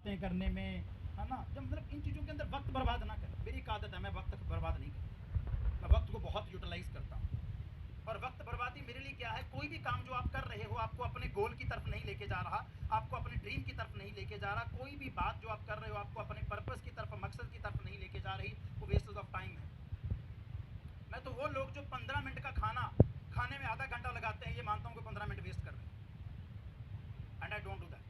बातें करने में, है ना, जब मतलब इन चीज़ों के अंदर वक्त बर्बाद ना करें। मेरी एक आदत है, मैं वक्त बर्बाद नहीं करता, मैं वक्त को बहुत यूटिलाइज़ करता हूँ। और वक्त बर्बादी मेरे लिए क्या है, कोई भी काम जो आप कर रहे हो आपको अपने गोल की तरफ नहीं लेके जा रहा, आपको अपने ड्रीम की तरफ नहीं लेके जा रहा, कोई भी बात जो आप कर रहे हो आपको अपने पर्पस की तरफ, मकसद की तरफ नहीं लेके जा रही, वो वेस्ट ऑफ टाइम है। मैं तो वो लोग जो 15 मिनट का खाना खाने में आधा घंटा लगाते हैं, ये मानता हूँ कि 15 मिनट वेस्ट कर रहे हैं, and I don't do that.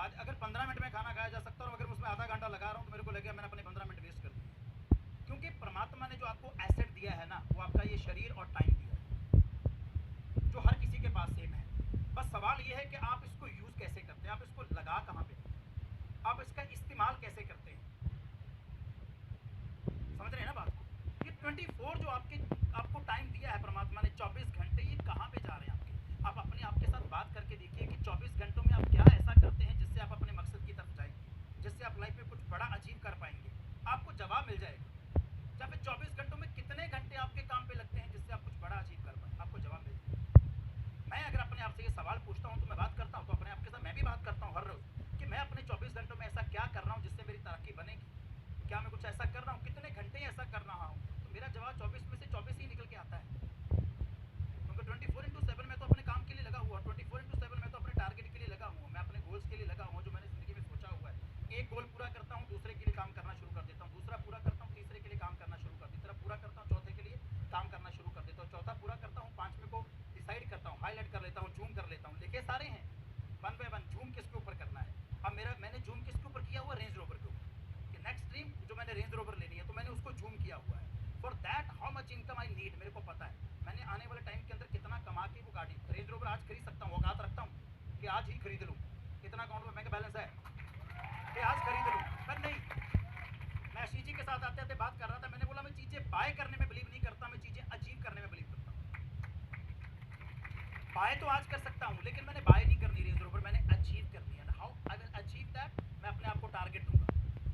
आज अगर 15 मिनट में खाना खाया जा सकता है और अगर उसमें आधा घंटा लगा रहा हूँ तो मेरे को लगेगा मैंने अपने 15 मिनट वेस्ट कर दिए, क्योंकि परमात्मा ने जो आपको एसेट दिया है ना, वो आपका ये शरीर और टाइम दिया है, जो हर किसी के पास सेम है। बस सवाल ये है कि आप इसको यूज़ कैसे करते हैं, आप इसको लगा कहाँ पे, आप इसका इस्तेमाल कैसे करते हैं। समझ रहे हैं ना बात को? ये 24 जो आपको टाइम दिया है परमात्मा ने, 24 घंटे, ये कहाँ पे जा रहे हैं आपके? आप अपने आप के साथ बात करके देखिए कि 24 घंटों में आप क्या ऐसा करते हैं जिससे आप अपने मकसद की तरफ जाएंगे, जिससे आप लाइफ में कुछ बड़ा अचीव कर पाएंगे। आपको जवाब मिल जाएगा। या फिर 24 घंटों में कितने घंटे आपके काम पे लगते हैं जिससे आप कुछ बड़ा अचीव कर पाए, आपको जवाब मिल जाएगा। मैं अगर अपने आप से ये सवाल पूछता हूँ तो मैं बात करता हूँ, तो अपने आप के साथ मैं भी बात करता हूँ हर रोज़ कि मैं अपने 24 घंटों में ऐसा क्या कर रहा हूँ जिससे मेरी तरक्की बनेगी। क्या मैं कुछ ऐसा कर रहा हूँ, कितने घंटे ऐसा कर रहा हूँ? तो मेरा जवाब 24 में से 24 ही निकल के आता है, क्योंकि 24/7 मैं तो अपने काम के लिए लगा हुआ, 24/7 मैं तो अपने टारगेट के लिए लगा हुआ, मैं अपने गोल्स के लिए लगा हुआ, जो मैंने ज़िंदगी में सोचा हुआ है। एक गोल पूरा करता हूँ, दूसरे के लिए काम करना शुरू कर देता हूँ, दूसरा पूरा करता हूँ, तीसरे के लिए काम करना शुरू कर, तीसरा पूरा करता हूँ, चौथे के लिए काम करना शुरू कर देता हूँ, चौथा पूरा करता हूँ, पाँचवें को डिसाइड करता हूँ, हाईलाइट कर लेता हूँ, जूम कर लेता हूँ, लिखे सारे हैं, वन बाय वन जूम किसके ऊपर करना है। अब मैंने जूम किसके ऊपर किया हुआ, रेंज रोवर के ऊपर, कि नेक्स्ट ड्रीम जो मैंने रेंज रोवर लेनी है, तो मैंने उसको जूम किया हुआ है। For that how much income I need, मेरे को पता है मैंने आने वाले टाइम के अंदर कितना कमा के वो गाड़ी रेंज रोवर आज खरीद सकता हूँ, औकात रखता हूँ कि आज ही खरीद लूँ। कितना अकाउंट में बैंक बैलेंस है कि आज खरीद लूँ? पर नहीं, मैं आशीष जी के साथ आते आते बात कर रहा था, मैंने बोला मैं चीज़ें बाय करने में बिलीव नहीं करता, मैं चीज़ें अचीव करने में बिलीव करता हूँ। बाय तो आज कर सकता हूँ, लेकिन मैंने बाय नहीं करनी रेंज रोवर, मैंने अचीव करनी है। How I will achieve that, मैं अपने आप को टारगेट दूंगा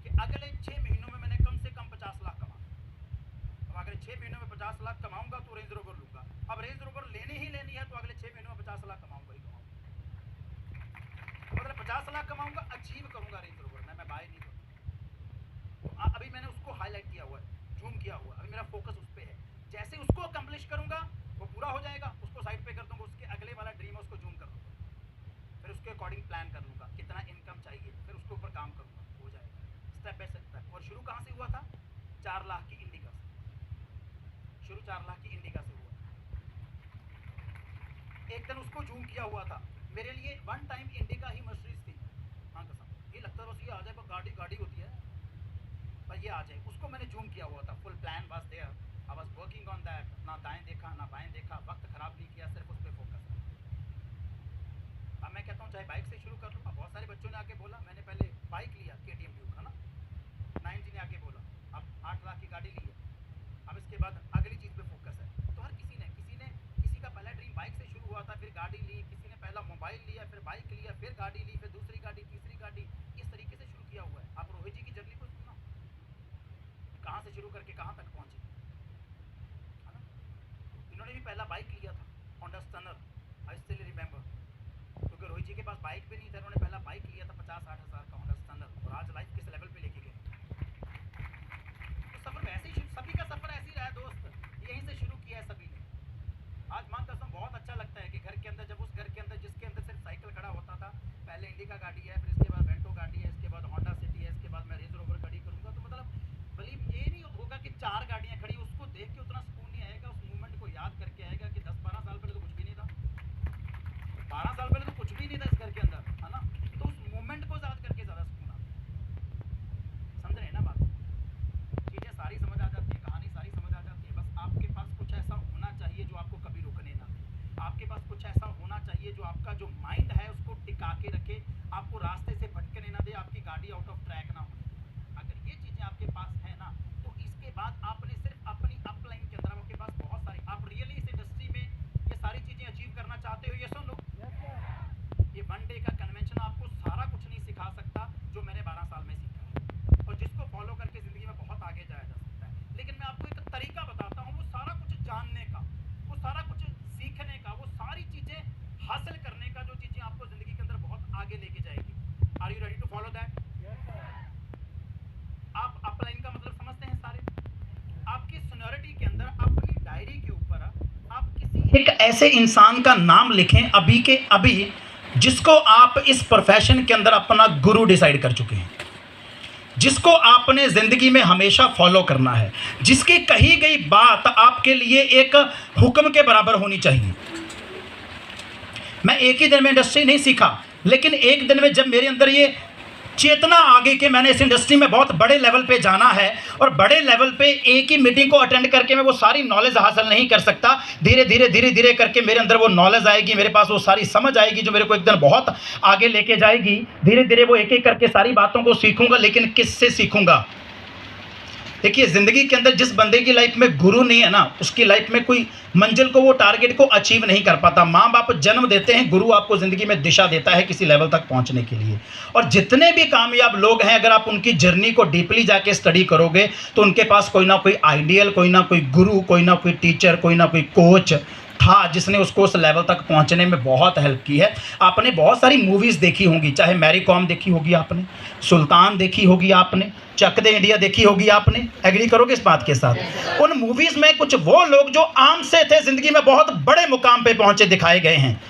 कि अगले 6 महीनों में मैंने कम से कम 50 लाख कमा। अब अगले 6 महीनों में 50 लाख कमाऊंगा तो रेंज रोवर लूंगा। अब रेंज रोवर लेनी ही लेनी है तो अगले 6 महीनों में 50 लाख कमाऊंगा ही कमाऊंगा, मतलब 50 लाख कमाऊंगा, अचीव करूंगा रेंज रोवर में, मैं बाय नहीं करूंगा। तो अभी मैंने उसको हाईलाइट किया हुआ है, जूम किया हुआ, अभी मेरा फोकस उस पर है। जैसे उसको अकम्प्लिश करूंगा वो पूरा हो जाएगा, उसको साइड पे कर दूंगा, उसके अगले वाला ड्रीम है उसको जूम कर दूंगा, फिर उसके अकॉर्डिंग प्लान कर लूँगा कितना इनकम चाहिए, फिर उसके ऊपर काम करूँगा, हो जाएगा स्टेप बाय स्टेप। और शुरू कहाँ से हुआ था? 4 लाख की इंडिका से शुरू, 4 लाख की इंडिका से हुआ। एक दिन उसको जूम किया हुआ था, मेरे लिए वन टाइम इंडिका ही मर्सिडीज थी। हाँ कसम, ये लगता था बस ये आ जाए, पर गाड़ी गाड़ी होती है पर ये आ जाए, उसको मैंने जूम किया हुआ था, full plan was there, I was working on that, ना दाएं देखा ना बाएं देखा, वक्त खराब नहीं किया, सिर्फ उस पर फोकस। अब मैं कहता हूँ चाहे बाइक से शुरू कर लूँगा, बहुत सारे बच्चों ने आके बोला मैंने पहले बाइक लिया KTM ड्यूक, है ना, 9 जी ने आके बोला अब 8 लाख की गाड़ी ली है, अब इसके बाद अगली चीज़ पे फोकस है। तो हर किसी का पहला ड्रीम बाइक से शुरू हुआ था, फिर गाड़ी ली, किसी ने पहला मोबाइल लिया, फिर बाइक लिया, फिर गाड़ी ली, फिर दूसरी गाड़ी, तीसरी गाड़ी, इस तरीके से शुरू किया हुआ है। आप रोहित जी की जर्नी को सुना, कहाँ से शुरू करके कहाँ तक पहुँचे, है ना। इन्होंने भी पहला बाइक लिया था, Honda stunner, I still remember, क्योंकि रोहित जी के पास बाइक भी नहीं था, उन्होंने पहला बाइक लिया था 50-60 हज़ार का होंडा स्टनर, और आज लाइफ किस लेवल पे लेके गए। तो सफ़र वैसे ही, सभी का सफ़र ऐसे ही रहा है दोस्त, यहीं से शुरू किया है सभी ने। आज मां कसम बहुत अच्छा लगता है कि घर के अंदर, जब उस घर के अंदर जिसके अंदर सिर्फ साइकिल खड़ा होता था, पहले इंडिका गाड़ी है, फिर इसके बाद वेंटो गाड़ी है, इसके बाद होंडा सिटी है, इसके बाद मैं रेंज रोवर गाड़ी करूँगा, तो मतलब बिलीव ये नहीं होगा कि 4 एक ऐसे इंसान का नाम लिखें अभी के अभी जिसको आप इस प्रोफेशन के अंदर अपना गुरु डिसाइड कर चुके हैं, जिसको आपने ज़िंदगी में हमेशा फॉलो करना है, जिसकी कही गई बात आपके लिए एक हुक्म के बराबर होनी चाहिए। मैं एक ही दिन में इंडस्ट्री नहीं सीखा, लेकिन एक दिन में जब मेरे अंदर ये चेतना आ गई कि मैंने इस इंडस्ट्री में बहुत बड़े लेवल पे जाना है और बड़े लेवल पे एक ही मीटिंग को अटेंड करके मैं वो सारी नॉलेज हासिल नहीं कर सकता, धीरे धीरे करके मेरे अंदर वो नॉलेज आएगी, मेरे पास वो सारी समझ आएगी जो मेरे को एक दिन बहुत आगे लेके जाएगी। धीरे धीरे वो एक एक करके सारी बातों को सीखूंगा, लेकिन किससे सीखूंगा? देखिए, ज़िंदगी के अंदर जिस बंदे की लाइफ में गुरु नहीं है ना, उसकी लाइफ में कोई मंजिल को, वो टारगेट को अचीव नहीं कर पाता। माँ बाप जन्म देते हैं, गुरु आपको ज़िंदगी में दिशा देता है किसी लेवल तक पहुँचने के लिए। और जितने भी कामयाब लोग हैं, अगर आप उनकी जर्नी को डीपली जाके स्टडी करोगे तो उनके पास कोई ना कोई आइडियल, कोई ना कोई गुरु, कोई ना कोई टीचर, कोई ना कोई कोच था जिसने उसको उस लेवल तक पहुंचने में बहुत हेल्प की है। आपने बहुत सारी मूवीज़ देखी होंगी, चाहे मैरी कॉम देखी होगी आपने, सुल्तान देखी होगी आपने, चक दे इंडिया देखी होगी आपने। एग्री करोगे इस बात के साथ? उन मूवीज़ में कुछ वो लोग जो आम से थे, ज़िंदगी में बहुत बड़े मुकाम पे पहुंचे दिखाए गए हैं।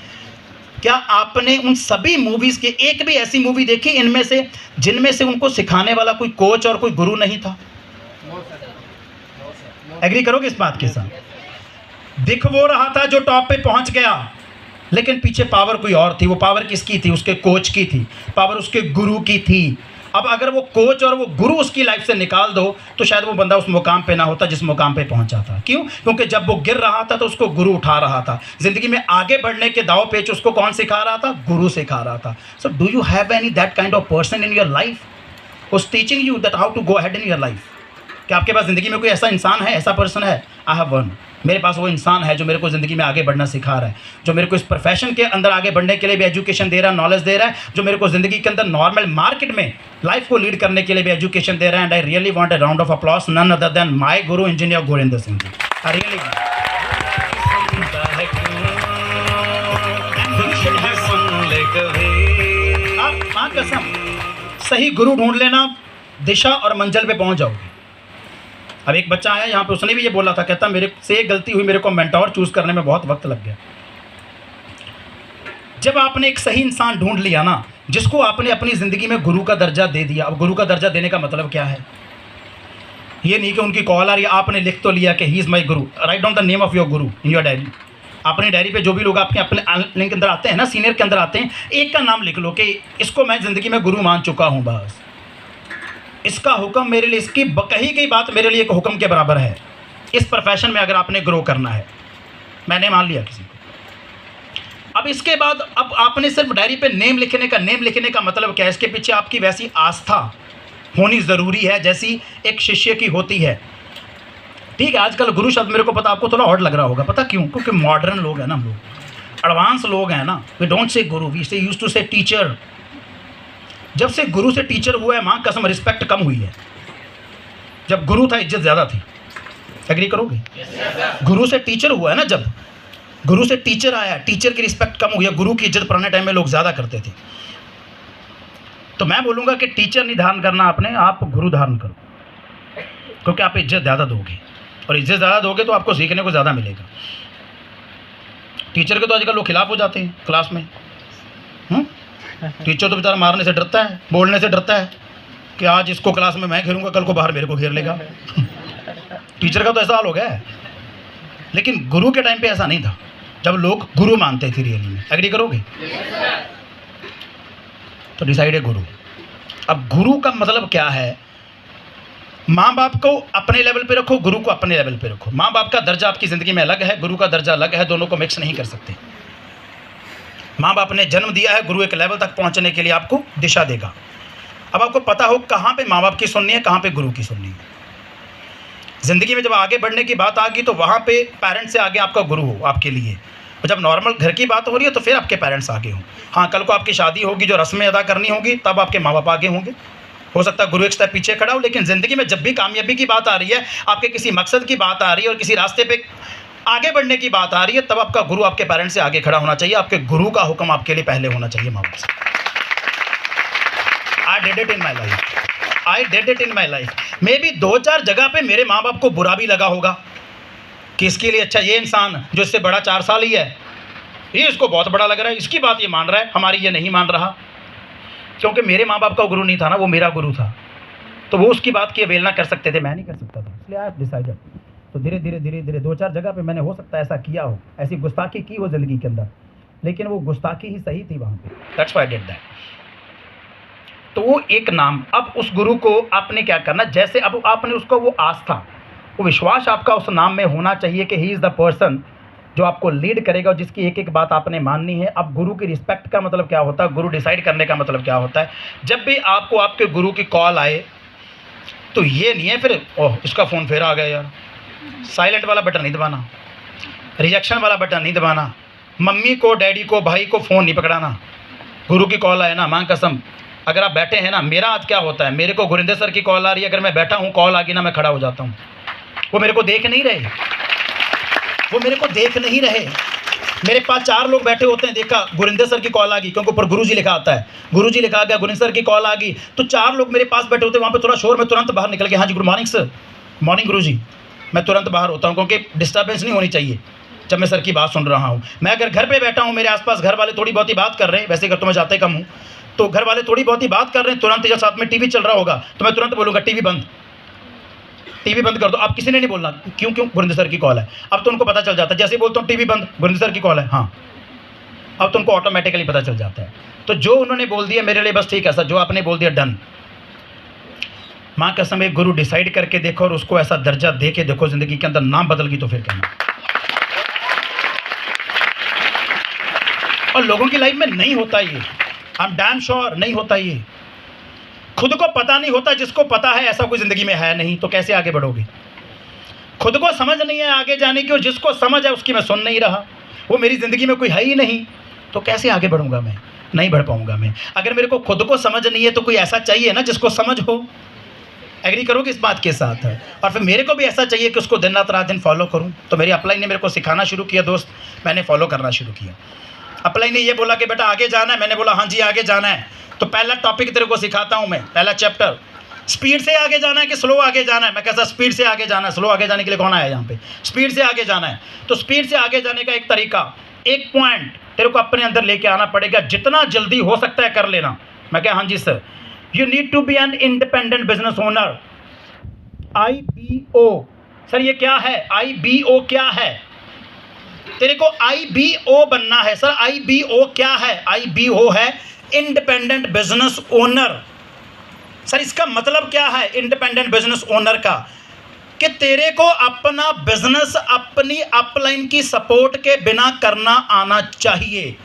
क्या आपने उन सभी मूवीज़ की एक भी ऐसी मूवी देखी इनमें से जिनमें से उनको सिखाने वाला कोई कोच और कोई गुरु नहीं था? एग्री करोगे इस बात के साथ? दिख वो रहा था जो टॉप पे पहुंच गया, लेकिन पीछे पावर कोई और थी। वो पावर किसकी थी? उसके कोच की थी। पावर उसके गुरु की थी। अब अगर वो कोच और वो गुरु उसकी लाइफ से निकाल दो तो शायद वो बंदा उस मुकाम पे ना होता जिस मुकाम पे पहुंचा था। क्यों? क्योंकि जब वो गिर रहा था तो उसको गुरु उठा रहा था। ज़िंदगी में आगे बढ़ने के दाव पेच उसको कौन सिखा रहा था? गुरु सिखा रहा था। So do you have any that kind of person in your life who's teaching you that how to go ahead in your life? क्या आपके पास ज़िंदगी में कोई ऐसा इंसान है, ऐसा पर्सन है? I have one. मेरे पास वो इंसान है जो मेरे को ज़िंदगी में आगे बढ़ना सिखा रहा है, जो मेरे को इस प्रोफेशन के अंदर आगे बढ़ने के लिए भी एजुकेशन दे रहा है, नॉलेज दे रहा है, जो मेरे को ज़िंदगी के अंदर नॉर्मल मार्केट में लाइफ को लीड करने के लिए भी एजुकेशन दे रहा है। And I really want a round of applause, none other than my guru engineer Gurinder Singh ji. I really आप कसम सही गुरु ढूंढ लेना, दिशा और मंजिल पे पहुंच जाओगे। अब एक बच्चा आया यहाँ पे, उसने भी ये बोला था, कहता मेरे से गलती हुई, मेरे को मेंटोर चूज़ करने में बहुत वक्त लग गया। जब आपने एक सही इंसान ढूंढ लिया ना, जिसको आपने अपनी ज़िंदगी में गुरु का दर्जा दे दिया। अब गुरु का दर्जा देने का मतलब क्या है? ये नहीं कि उनकी कॉल आ रही है, आपने लिख तो लिया कि he is my Guru. Write down the name of your Guru in your diary. अपनी डायरी पे जो भी लोग आपके अपने लिंक के अंदर आते हैं ना, सीनियर के अंदर आते हैं, एक का नाम लिख लो कि इसको मैं ज़िंदगी में गुरु मान चुका हूँ। बस इसका हुक्म मेरे लिए, इसकी कही गई बात मेरे लिए एक हुक्म के बराबर है। इस प्रोफेशन में अगर आपने ग्रो करना है, मैंने मान लिया किसी को। अब इसके बाद अब आपने सिर्फ डायरी पे नेम लिखने का मतलब क्या है? इसके पीछे आपकी वैसी आस्था होनी ज़रूरी है जैसी एक शिष्य की होती है। ठीक है, आजकल गुरु शब्द मेरे को पता, आपको थोड़ा ऑड लग रहा होगा। पता क्यों? क्योंकि मॉडर्न लोग हैं ना, हम लोग एडवांस लोग हैं ना। We don't say Guru, we से यूज्ड टू से टीचर। जब से गुरु से टीचर हुआ है, माँ कसम रिस्पेक्ट कम हुई है। जब गुरु था इज्जत ज़्यादा थी। एग्री करोगे? गुरु से टीचर हुआ है ना, जब गुरु से टीचर आया, टीचर की रिस्पेक्ट कम हुई है। गुरु की इज्जत पुराने टाइम में लोग ज़्यादा करते थे। तो मैं बोलूँगा कि टीचर नहीं धारण करना आपने, आप गुरु धारण करो, क्योंकि आप इज्जत ज़्यादा दोगे, और इज्जत ज़्यादा दोगे तो आपको सीखने को ज़्यादा मिलेगा। टीचर के तो आजकल लोग खिलाफ हो जाते हैं क्लास में। टीचर तो बेचारा मारने से डरता है, बोलने से डरता है कि आज इसको क्लास में मैं घेरूंगा, कल को बाहर मेरे को घेर लेगा। टीचर का तो ऐसा हाल हो गया है। लेकिन गुरु के टाइम पे ऐसा नहीं था, जब लोग गुरु मानते थे रियली में। एग्री करोगे? तो डिसाइड है गुरु। अब गुरु का मतलब क्या है? माँ बाप को अपने लेवल पे रखो, गुरु को अपने लेवल पे रखो। माँ बाप का दर्जा आपकी ज़िंदगी में अलग है, गुरु का दर्जा अलग है, दोनों को मिक्स नहीं कर सकते। माँ बाप ने जन्म दिया है, गुरु एक लेवल तक पहुँचने के लिए आपको दिशा देगा। अब आपको पता हो कहाँ पे माँ बाप की सुननी है, कहाँ पे गुरु की सुननी है। ज़िंदगी में जब आगे बढ़ने की बात आ गई तो वहाँ पे पेरेंट्स से आगे आपका गुरु हो आपके लिए, और जब नॉर्मल घर की बात हो रही है तो फिर आपके पेरेंट्स आगे हों। हाँ, कल को आपकी शादी होगी, जो रस्में अदा करनी होगी, तब आपके माँ बाप आगे होंगे। हो सकता है गुरु एक स्टेप पीछे खड़ा हो, लेकिन ज़िंदगी में जब भी कामयाबी की बात आ रही है, आपके किसी मकसद की बात आ रही है और किसी रास्ते पे आगे बढ़ने की बात आ रही है, तब आपका गुरु आपके पेरेंट्स से आगे खड़ा होना चाहिए। आपके गुरु का हुक्म आपके लिए पहले होना चाहिए माँ बाप से। I did it in my life. May be 2-4 जगह पे मेरे माँ बाप को बुरा भी लगा होगा किसके लिए अच्छा? ये इंसान जो इससे बड़ा 4 साल ही है, ये इसको बहुत बड़ा लग रहा है, इसकी बात ये मान रहा है, हमारी ये नहीं मान रहा। क्योंकि मेरे माँ बाप का गुरु नहीं था ना, वो मेरा गुरु था, तो वो उसकी बात की अवेलना कर सकते थे, मैं नहीं कर सकता था, इसलिए आई डिसाइडेड। तो धीरे धीरे 2-4 जगह पे मैंने हो सकता है ऐसा किया हो, ऐसी गुस्ताखी की हो ज़िंदगी के अंदर, लेकिन वो गुस्ताखी ही सही थी वहाँ पे। That's why I did that. तो वो एक नाम, अब उस गुरु को आपने क्या करना, जैसे अब आपने उसको वो आस्था, वो विश्वास आपका उस नाम में होना चाहिए कि ही इज़ द पर्सन जो आपको लीड करेगा और जिसकी एक एक बात आपने माननी है। अब गुरु की रिस्पेक्ट का मतलब क्या होता है, गुरु डिसाइड करने का मतलब क्या होता है, जब भी आपको आपके गुरु की कॉल आए तो ये नहीं है फिर ओह इसका फ़ोन फिर आ गया यार, साइलेंट वाला बटन नहीं दबाना, रिजेक्शन वाला बटन नहीं दबाना, मम्मी को डैडी को भाई को फ़ोन नहीं पकड़ाना। गुरु की कॉल आए ना, मां कसम, अगर आप बैठे हैं ना, मेरा आज क्या होता है, मेरे को गुरिंदर सर की कॉल आ रही है, अगर मैं बैठा हूँ कॉल आ गई ना, मैं खड़ा हो जाता हूँ। वो मेरे को देख नहीं रहे, वो मेरे को देख नहीं रहे। मेरे पास 4 लोग बैठे होते हैं, देखा गुरिंदर सर की कॉल आ गई, क्योंकि ऊपर गुरुजी लिखा आता है, गुरुजी लिखा गया, गुरिंदर सर की कॉल आ गई, तो 4 लोग मेरे पास बैठे होते हैं। वहाँ पे थोड़ा शोर, में तुरंत बाहर निकल के हाँ जी गुड मॉर्निंग सर, मॉर्निंग गुरुजी, मैं तुरंत बाहर होता हूँ, क्योंकि डिस्टर्बेंस नहीं होनी चाहिए जब मैं सर की बात सुन रहा हूँ। मैं अगर घर पर बैठा हूँ, मेरे आसपास घर वाले थोड़ी बहुत ही बात कर रहे हैं, वैसे घर तो मैं जाते कम हूँ, तो घर वाले थोड़ी बहुत ही बात कर रहे हैं, तुरंत या साथ में टीवी चल रहा होगा तो मैं तुरंत बोलूँगा टीवी बंद, टीवी बंद कर दो। अब किसी ने नहीं बोलना क्यों गुरिंदर सर की कॉल है, अब तो उनको पता चल जाता है, जैसे ही बोलता हूँ टीवी बंद, गुरिंदर सर की कॉल है, हाँ, अब तो उनको ऑटोमेटिकली पता चल जाता है। तो जो उन्होंने बोल दिया मेरे लिए बस ठीक है सर, जो आपने बोल दिया डन। माँ कसम, एक गुरु डिसाइड करके देखो और उसको ऐसा दर्जा दे के देखो जिंदगी के अंदर, नाम बदल गई तो फिर कहना। और लोगों की लाइफ में नहीं होता ये, आई एम डैम श्योर नहीं होता ये। खुद को पता नहीं होता, जिसको पता है ऐसा कोई ज़िंदगी में है नहीं, तो कैसे आगे बढ़ोगे? खुद को समझ नहीं है आगे जाने की, और जिसको समझ है उसकी मैं सुन नहीं रहा, वो मेरी ज़िंदगी में कोई है ही नहीं, तो कैसे आगे बढ़ूंगा मैं? नहीं बढ़ पाऊंगा मैं। अगर मेरे को खुद को समझ नहीं है तो कोई ऐसा चाहिए ना जिसको समझ हो। एग्री करोगे इस बात के साथ? और फिर मेरे को भी ऐसा चाहिए कि उसको दिन रात दिन फॉलो करूँ। तो मेरी अपलाइन ने मेरे को सिखाना शुरू किया दोस्त, मैंने फॉलो करना शुरू किया। अपलाइन ने ये बोला कि बेटा आगे जाना है, मैंने बोला हाँ जी आगे जाना है। तो पहला टॉपिक तेरे को सिखाता हूँ मैं, पहला चैप्टर, स्पीड से आगे जाना है कि स्लो आगे जाना है? मैं कैसा स्पीड से आगे जाना है, स्लो आगे जाने के लिए कौन आया यहाँ पे? स्पीड से आगे जाना है। तो स्पीड से आगे जाने का एक तरीका, एक पॉइंट तेरे को अपने अंदर लेके आना पड़ेगा, जितना जल्दी हो सकता है कर लेना। मैं क्या हाँ जी sir. You need to be an independent business owner, IBO। Sir ये क्या है? IBO क्या है? तेरे को IBO बनना है। सर IBO क्या है? IBO है इंडिपेंडेंट बिजनेस ओनर। सर इसका मतलब क्या है इंडिपेंडेंट बिजनेस ओनर का? कि तेरे को अपना बिजनेस अपनी अपलाइन की सपोर्ट के बिना करना आना चाहिए।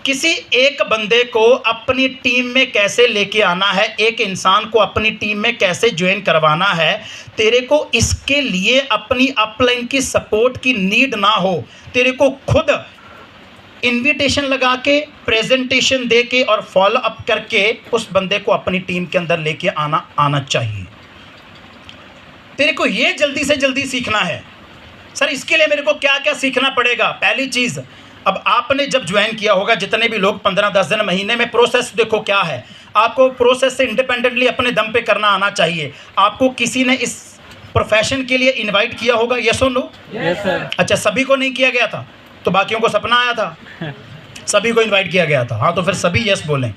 किसी एक बंदे को अपनी टीम में कैसे लेके आना है, एक इंसान को अपनी टीम में कैसे ज्वाइन करवाना है, तेरे को इसके लिए अपनी अपलाइन की सपोर्ट की नीड ना हो। तेरे को खुद इनविटेशन लगा के, प्रेजेंटेशन दे के और फॉलो अप करके उस बंदे को अपनी टीम के अंदर लेके आना चाहिए। तेरे को ये जल्दी से जल्दी सीखना है। सर इसके लिए मेरे को क्या क्या सीखना पड़ेगा? पहली चीज़, अब आपने जब ज्वाइन किया होगा जितने भी लोग 15-10 दिन, महीने में, प्रोसेस देखो क्या है। आपको प्रोसेस से इंडिपेंडेंटली अपने दम पे करना आना चाहिए। आपको किसी ने इस प्रोफेशन के लिए इनवाइट किया होगा, यस और नो? Yes sir. अच्छा, सभी को नहीं किया गया था, तो बाकियों को सपना आया था? सभी को इनवाइट किया गया था। हाँ, तो फिर सभी यस बोलें।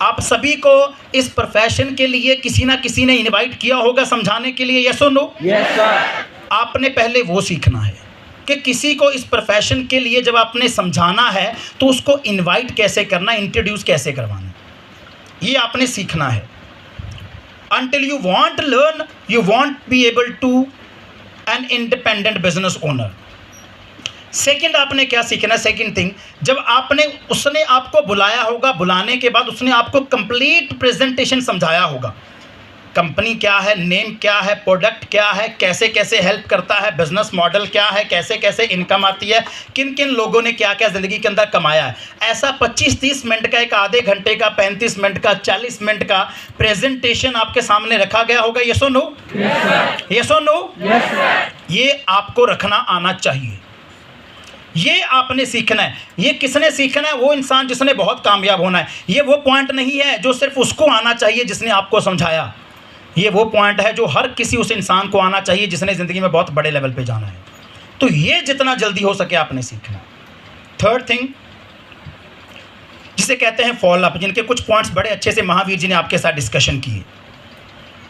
आप सभी को इस प्रोफेशन के लिए किसी ना किसी ने इनवाइट किया होगा समझाने के लिए, यस और नो? Yes sir. आपने पहले वो सीखना है कि किसी को इस प्रोफेशन के लिए जब आपने समझाना है तो उसको इनवाइट कैसे करना, इंट्रोड्यूस कैसे करवाना, ये आपने सीखना है। Until you want to learn, you won't be able to an independent business owner. Second आपने क्या सीखना है? सेकंड थिंग, जब उसने आपको बुलाया होगा, बुलाने के बाद उसने आपको कंप्लीट प्रेजेंटेशन समझाया होगा। कंपनी क्या है, नेम क्या है, प्रोडक्ट क्या है, कैसे कैसे हेल्प करता है, बिजनेस मॉडल क्या है, कैसे कैसे इनकम आती है, किन किन लोगों ने क्या क्या ज़िंदगी के अंदर कमाया है। ऐसा 25-30 मिनट का, एक आधे घंटे का, 35 मिनट का, 40 मिनट का प्रेजेंटेशन आपके सामने रखा गया होगा, यस और नो? यस और नो? ये आपको रखना आना चाहिए। ये आपने सीखना है। ये किसने सीखना है? वो इंसान जिसने बहुत कामयाब होना है। ये वो पॉइंट नहीं है जो सिर्फ उसको आना चाहिए जिसने आपको समझाया। ये वो पॉइंट है जो हर किसी उस इंसान को आना चाहिए जिसने ज़िंदगी में बहुत बड़े लेवल पे जाना है। तो ये जितना जल्दी हो सके आपने सीखना। थर्ड थिंग जिसे कहते हैं फॉलो अप, जिनके कुछ पॉइंट्स बड़े अच्छे से महावीर जी ने आपके साथ डिस्कशन किए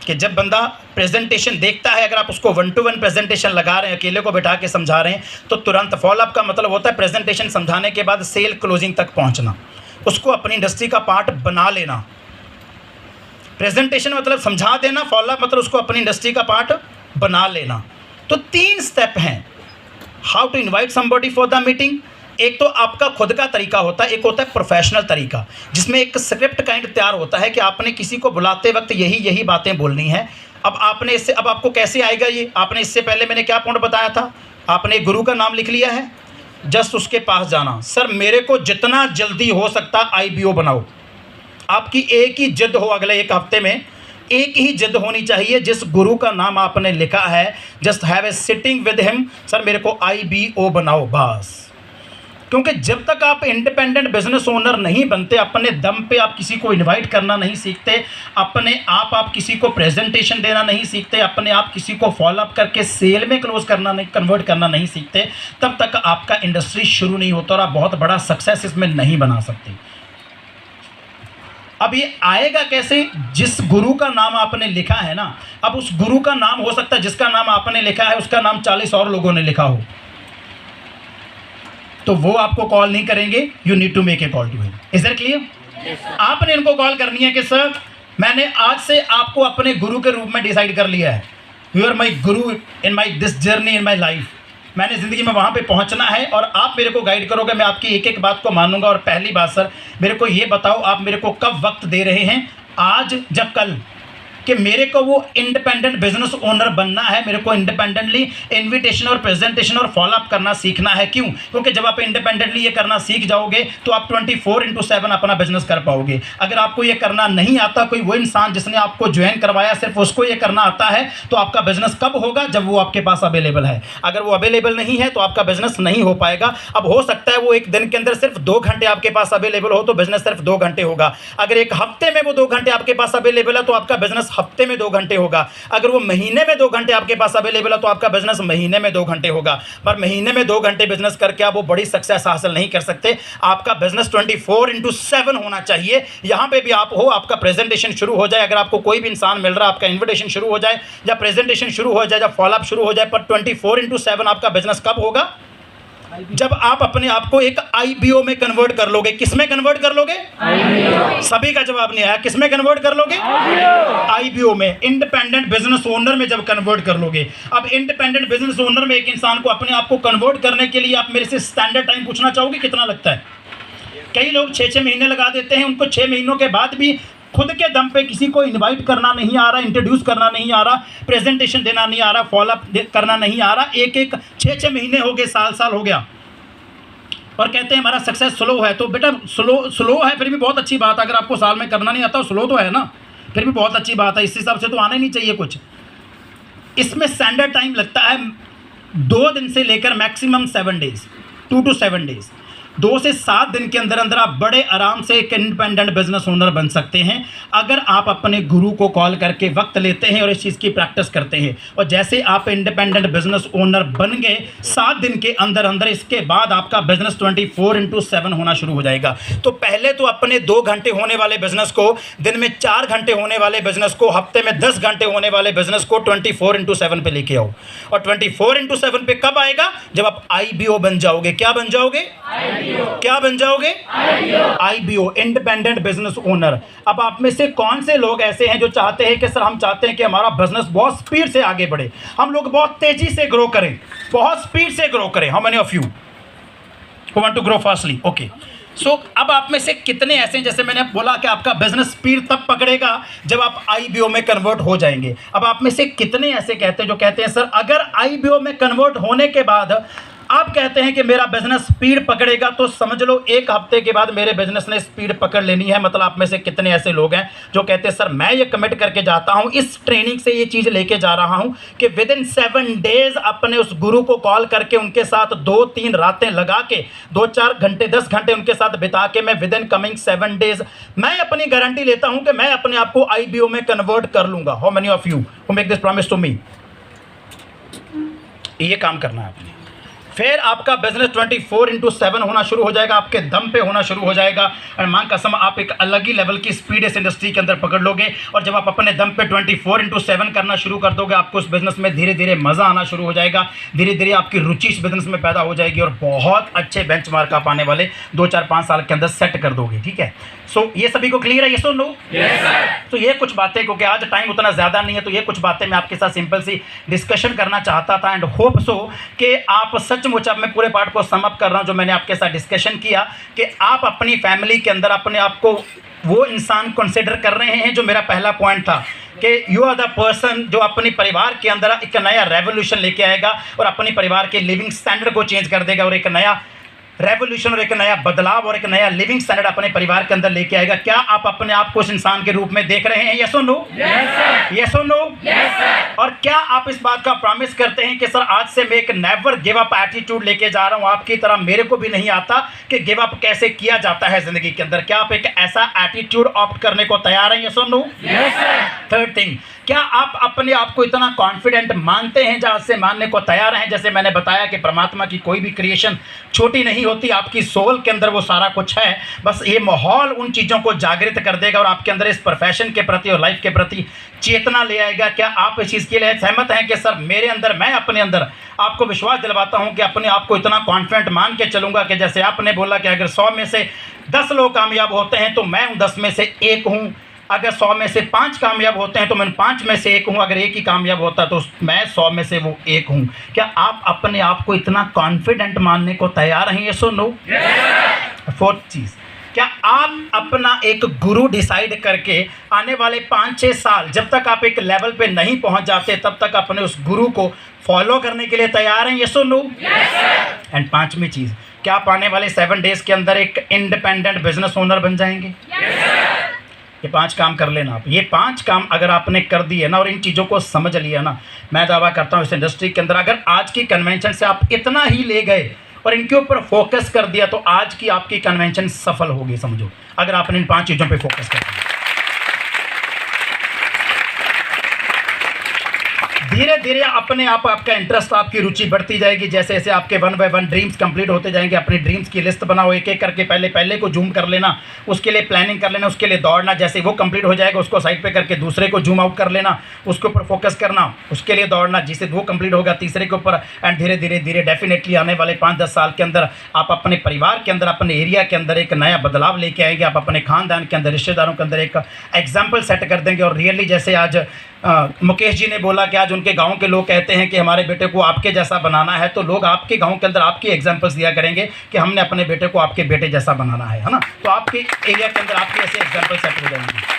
कि जब बंदा प्रेजेंटेशन देखता है, अगर आप उसको 1-to-1 प्रेजेंटेशन लगा रहे हैं, अकेले को बैठा के समझा रहे हैं, तो तुरंत फॉलो अप का मतलब होता है प्रेजेंटेशन समझाने के बाद सेल क्लोजिंग तक पहुंचना, उसको अपनी इंडस्ट्री का पार्ट बना लेना। प्रेजेंटेशन मतलब समझा देना, फॉलो अप मतलब उसको अपनी इंडस्ट्री का पार्ट बना लेना। तो 3 स्टेप हैं how to invite somebody for the meeting. एक तो आपका खुद का तरीका होता है, एक होता है प्रोफेशनल तरीका, जिसमें एक स्क्रिप्ट काइंड तैयार होता है कि आपने किसी को बुलाते वक्त यही बातें बोलनी है। अब आपको कैसे आएगा ये? आपने इससे पहले मैंने क्या पॉइंट बताया था, आपने गुरु का नाम लिख लिया है, जस्ट उसके पास जाना, सर मेरे को जितना जल्दी हो सकता IBO बनाओ। आपकी एक ही जिद हो, अगले 1 हफ्ते में एक ही जिद होनी चाहिए, जिस गुरु का नाम आपने लिखा है, just have a sitting with him, sir मेरे को IBO बनाओ बस। क्योंकि जब तक आप इंडिपेंडेंट बिजनेस ओनर नहीं बनते, अपने दम पे आप किसी को इनवाइट करना नहीं सीखते, अपने आप किसी को प्रेजेंटेशन देना नहीं सीखते, अपने आप किसी को फॉलो अप करके सेल में क्लोज करना नहीं, कन्वर्ट करना नहीं सीखते, तब तक आपका इंडस्ट्री शुरू नहीं होता और आप बहुत बड़ा सक्सेस इसमें नहीं बना सकते। अब ये आएगा कैसे? जिस गुरु का नाम आपने लिखा है ना, अब उस गुरु का नाम हो सकता है जिसका नाम आपने लिखा है उसका नाम 40 और लोगों ने लिखा हो, तो वो आपको कॉल नहीं करेंगे। You need to make a call to him. Is that clear? आपने इनको कॉल करनी है कि सर मैंने आज से आपको अपने गुरु के रूप में डिसाइड कर लिया है, you are my guru in my this journey in my life. मैंने ज़िंदगी में वहाँ पे पहुँचना है और आप मेरे को गाइड करोगे, मैं आपकी एक एक बात को मानूंगा। और पहली बात सर मेरे को ये बताओ, आप मेरे को कब वक्त दे रहे हैं, आज या कल, कि मेरे को वो इंडिपेंडेंट बिजनेस ओनर बनना है, मेरे को इंडिपेंडेंटली इनविटेशन और प्रेजेंटेशन और फॉलोअप करना सीखना है। क्यों? क्योंकि जब आप इंडिपेंडेंटली ये करना सीख जाओगे तो आप 24/7 अपना बिजनेस कर पाओगे। अगर आपको ये करना नहीं आता, कोई वो इंसान जिसने आपको ज्वाइन करवाया सिर्फ उसको ये करना आता है, तो आपका बिजनेस कब होगा? जब वो आपके पास अवेलेबल है। अगर वो अवेलेबल नहीं है तो आपका बिजनेस नहीं हो पाएगा। अब हो सकता है वो एक दिन के अंदर सिर्फ 2 घंटे आपके पास अवेलेबल हो तो बिजनेस सिर्फ 2 घंटे होगा। अगर एक हफ्ते में वो 2 घंटे आपके पास अवेलेबल है तो आपका बिजनेस हफ्ते में 2 घंटे होगा। अगर वो महीने में 2 घंटे आपके पास अवेलेबल है तो आपका बिजनेस महीने में 2 घंटे होगा। पर महीने में 2 घंटे बिजनेस करके आप वो बड़ी सक्सेस हासिल नहीं कर सकते। आपका बिजनेस 24/7 होना चाहिए। यहां पे भी आप हो, आपका प्रेजेंटेशन शुरू हो जाए, अगर आपको कोई भी इंसान मिल रहा है, आपका इन्विटेशन शुरू हो जाए या प्रेजेंटेशन शुरू हो जाए या फॉलोअप शुरू हो जाए, पर 24/7 आपका बिजनेस कब होगा? जब आप अपने आप को एक IBO में कन्वर्ट कर लोगे। किस में कन्वर्ट कर लोगे? IBO। सभी का जवाब नहीं आया। किस में कन्वर्ट कर लोगे? IBO में, इंडिपेंडेंट बिजनेस ओनर में जब कन्वर्ट कर लोगे। अब इंडिपेंडेंट बिजनेस ओनर में एक इंसान को अपने आप को कन्वर्ट करने के लिए आप मेरे से स्टैंडर्ड टाइम पूछना चाहोगे कितना लगता है? कई लोग 6 महीने लगा देते हैं, उनको 6 महीनों के बाद भी खुद के दम पे किसी को इनवाइट करना नहीं आ रहा, इंट्रोड्यूस करना नहीं आ रहा, प्रेजेंटेशन देना नहीं आ रहा, फॉलोअप करना नहीं आ रहा। 6 महीने हो गए, साल हो गया, और कहते हैं हमारा सक्सेस स्लो है। तो बेटा स्लो है फिर भी बहुत अच्छी बात है। अगर आपको साल में करना नहीं आता स्लो तो है ना, फिर भी बहुत अच्छी बात है। इस हिसाब से तो आना ही नहीं चाहिए कुछ। इसमें स्टैंडर्ड टाइम लगता है 2 दिन से लेकर मैक्सिमम 7 डेज, 2 to 7 डेज। 2 से 7 दिन के अंदर अंदर आप बड़े आराम से एक इंडिपेंडेंट बिजनेस ओनर बन सकते हैं, अगर आप अपने गुरु को कॉल करके वक्त लेते हैं और इस चीज़ की प्रैक्टिस करते हैं। और जैसे आप इंडिपेंडेंट बिजनेस ओनर बन गए 7 दिन के अंदर अंदर, इसके बाद आपका बिजनेस 24/7 होना शुरू हो जाएगा। तो पहले तो अपने 2 घंटे होने वाले बिजनेस को, दिन में 4 घंटे होने वाले बिजनेस को, हफ्ते में 10 घंटे होने वाले बिजनेस को 24/7 पे लेके आओ। और 24/7 पे कब आएगा? जब आप IBO बन जाओगे। क्या बन जाओगे? क्या बन जाओगे? IBO, independent business owner. अब आप में से कौन से लोग ऐसे हैं जो चाहते हैं कि सर हम चाहते हैं कि हमारा बिजनेस बहुत स्पीड से आगे बढ़े, हम लोग बहुत तेजी से ग्रो करें, बहुत स्पीड से ग्रो करें? How many of you want to grow fastly? Okay, so अब आप में से कितने ऐसे हैं, जैसे मैंने बोला कि आपका बिजनेस स्पीड तब पकड़ेगा जब आप IBO में कन्वर्ट हो जाएंगे। अब आप में से कितने ऐसे कहते हैं जो कहते हैं सर अगर IBO में कन्वर्ट होने के बाद आप कहते हैं कि मेरा बिजनेस स्पीड पकड़ेगा, तो समझ लो 1 हफ्ते के बाद मेरे बिजनेस ने स्पीड पकड़ लेनी है। मतलब आप में से कितने ऐसे लोग हैं जो कहते हैं सर मैं ये कमिट करके जाता हूं, इस ट्रेनिंग से ये चीज़ लेके जा रहा हूं कि विदिन 7 डेज अपने उस गुरु को कॉल करके उनके साथ 2-3 रातें लगा के 2-4 घंटे 10 घंटे उनके साथ बिता के मैं विदिन कमिंग 7 डेज मैं अपनी गारंटी लेता हूं कि मैं अपने आप को IBO में कन्वर्ट कर लूंगा। How many of you who make this promise to me? ये काम करना है आपने। फिर आपका बिजनेस 24/7 होना शुरू हो जाएगा, आपके दम पे होना शुरू हो जाएगा। और मां कसम आप एक अलग ही लेवल की स्पीड इस इंडस्ट्री के अंदर पकड़ लोगे। और जब आप अपने दम पे 24/7 करना शुरू कर दोगे, आपको उस बिजनेस में धीरे धीरे मज़ा आना शुरू हो जाएगा, धीरे धीरे आपकी रुचि इस बिजनेस में पैदा हो जाएगी और बहुत अच्छे बेंचमार्क आप आने वाले 2, 4, 5 साल के अंदर सेट कर दोगे। ठीक है, सो ये सभी को क्लियर है? ये सुन लो। तो ये कुछ बातें, क्योंकि आज टाइम उतना ज़्यादा नहीं है, तो ये कुछ बातें मैं आपके साथ सिंपल सी डिस्कशन करना चाहता था। एंड होप सो कि आप सचमुच, अब मैं पूरे पार्ट को सम अप कर रहा हूँ जो मैंने आपके साथ डिस्कशन किया, कि आप अपनी फैमिली के अंदर अपने आप को वो इंसान कंसिडर कर रहे हैं जो मेरा पहला पॉइंट था, कि यू आर द पर्सन जो अपने परिवार के अंदर एक नया रेवोल्यूशन लेके आएगा और अपने परिवार के लिविंग स्टैंडर्ड को चेंज कर देगा और एक नया रेवोल्यूशन और एक नया बदलाव और एक नया लिविंग स्टैंडर्ड अपने परिवार के अंदर लेके आएगा। क्या आप अपने आप को उस इंसान के रूप में देख रहे हैं? यस और नो? यस और नो? और क्या आप इस बात का प्रॉमिस करते हैं कि सर आज से मैं एक नेवर गिव अप एटीट्यूड लेके जा रहा हूं, आपकी तरह मेरे को भी नहीं आता कि गिव अप कैसे किया जाता है जिंदगी के अंदर? क्या आप एक ऐसा एटीट्यूड ऑप्ट करने को तैयार हैं? यस और नो? थर्ड थिंग, क्या आप अपने आप को इतना कॉन्फिडेंट मानते हैं, जहां से मानने को तैयार हैं? जैसे मैंने बताया कि परमात्मा की कोई भी क्रिएशन छोटी नहीं होती, आपकी सोल के अंदर वो सारा कुछ है, बस ये माहौल उन चीज़ों को जागृत कर देगा और आपके अंदर इस प्रोफेशन के प्रति और लाइफ के प्रति चेतना ले आएगा। क्या आप इस चीज़ के लिए सहमत हैं कि सर मेरे अंदर, मैं अपने अंदर आपको विश्वास दिलवाता हूं कि अपने आप को इतना कॉन्फिडेंट मान के चलूंगा कि जैसे आपने बोला कि अगर 100 में से 10 लोग कामयाब होते हैं तो मैं उन 10 में से एक हूं, अगर 100 में से 5 कामयाब होते हैं तो मैं 5 में से एक हूं, अगर एक ही कामयाब होता है तो मैं 100 में से वो एक हूं। क्या आप अपने आप को इतना कॉन्फिडेंट मानने को तैयार हैं? ये सुनो। फोर्थ चीज़, क्या आप अपना एक गुरु डिसाइड करके आने वाले 5-6 साल, जब तक आप एक लेवल पे नहीं पहुंच जाते तब तक अपने उस गुरु को फॉलो करने के लिए तैयार हैं? ये सुनो। एंड 5वीं चीज़, क्या आप आने वाले 7 डेज के अंदर एक इंडिपेंडेंट बिजनेस ओनर बन जाएंगे? ये 5 काम कर लेना आप। ये 5 काम अगर आपने कर दिए ना और इन चीज़ों को समझ लिया ना, मैं दावा करता हूँ इस इंडस्ट्री के अंदर अगर आज की कन्वेंशन से आप इतना ही ले गए और इनके ऊपर फोकस कर दिया तो आज की आपकी कन्वेंशन सफल होगी, समझो, अगर आपने इन 5 चीज़ों पे फोकस कर दिया। धीरे धीरे अपने आप आपका इंटरेस्ट, आपकी रुचि बढ़ती जाएगी। जैसे जैसे आपके 1 बाय 1 ड्रीम्स कंप्लीट होते जाएंगे, अपनी ड्रीम्स की लिस्ट बनाओ, एक एक करके पहले को जूम कर लेना, उसके लिए प्लानिंग कर लेना, उसके लिए दौड़ना, जैसे वो कंप्लीट हो जाएगा उसको साइड पे करके दूसरे को जूम आउट कर लेना, उसके ऊपर फोकस करना, उसके लिए दौड़ना, जिससे वो कंप्लीट होगा तीसरे के ऊपर। एंड धीरे धीरे धीरे डेफिनेटली आने वाले 5-10 साल के अंदर आप अपने परिवार के अंदर, अपने एरिया के अंदर एक नया बदलाव लेके आएंगे। आप अपने खानदान के अंदर, रिश्तेदारों के अंदर एक एग्जाम्पल सेट कर देंगे। और रियली जैसे आज मुकेश जी ने बोला कि आज उनके गांव के लोग कहते हैं कि हमारे बेटे को आपके जैसा बनाना है, तो लोग आपके गांव के अंदर आपकी एग्जांपल्स दिया करेंगे कि हमने अपने बेटे को आपके बेटे जैसा बनाना है ना। तो आपके एरिया के अंदर आपके ऐसे एग्जांपल सेट हो जाएंगे।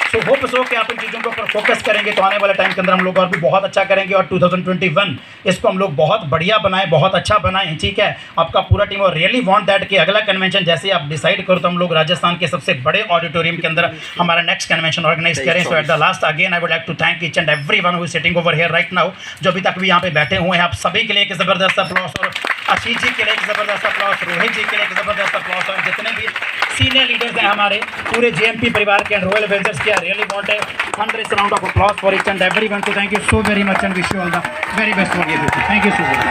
तो होप सो कि आप इन चीज़ों के ऊपर फोकस करेंगे तो आने वाले टाइम के अंदर हम लोग और भी बहुत अच्छा करेंगे और 2021 इसको हम लोग बहुत बढ़िया बनाएं, बहुत अच्छा बनाएं। ठीक है, आपका पूरा टीम और रियली वांट दैट कि अगला कन्वेंशन जैसे आप डिसाइड करो तो हम लोग राजस्थान के सबसे बड़े ऑडिटोरियम के अंदर हमारा नेक्स्ट कन्वेंशन ऑर्गेनाइज करें। So at the last again I would like to thank each and everyone who is sitting over here right now, जो अभी तक भी यहाँ पे बैठे हुए हैं। आप सभी के लिए एक ज़बरदस्त अप्लॉस, और आशीष जी के लिए एक ज़बरदस्त अप्लॉस, रोहित जी के लिए एक ज़बरदस्त अप्लॉस, और जितने भी सीनियर लीडर्स हैं हमारे पूरे JMP परिवार के एंड रॉयल वेंचर्स के, really want a thunderous round of applause for each and everyone. So thank you so very much and wish you all the very best for your future. Thank you so much.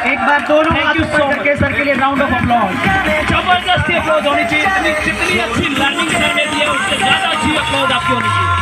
एक बार दोनों हाथ ऊपर करके sir के लिए round of applause. जबरदस्त applause होनी चाहिए, जितनी अच्छी लर्निंग सर ने दी है उससे ज़्यादा अच्छी अप्लॉज आपकी होनी चाहिए।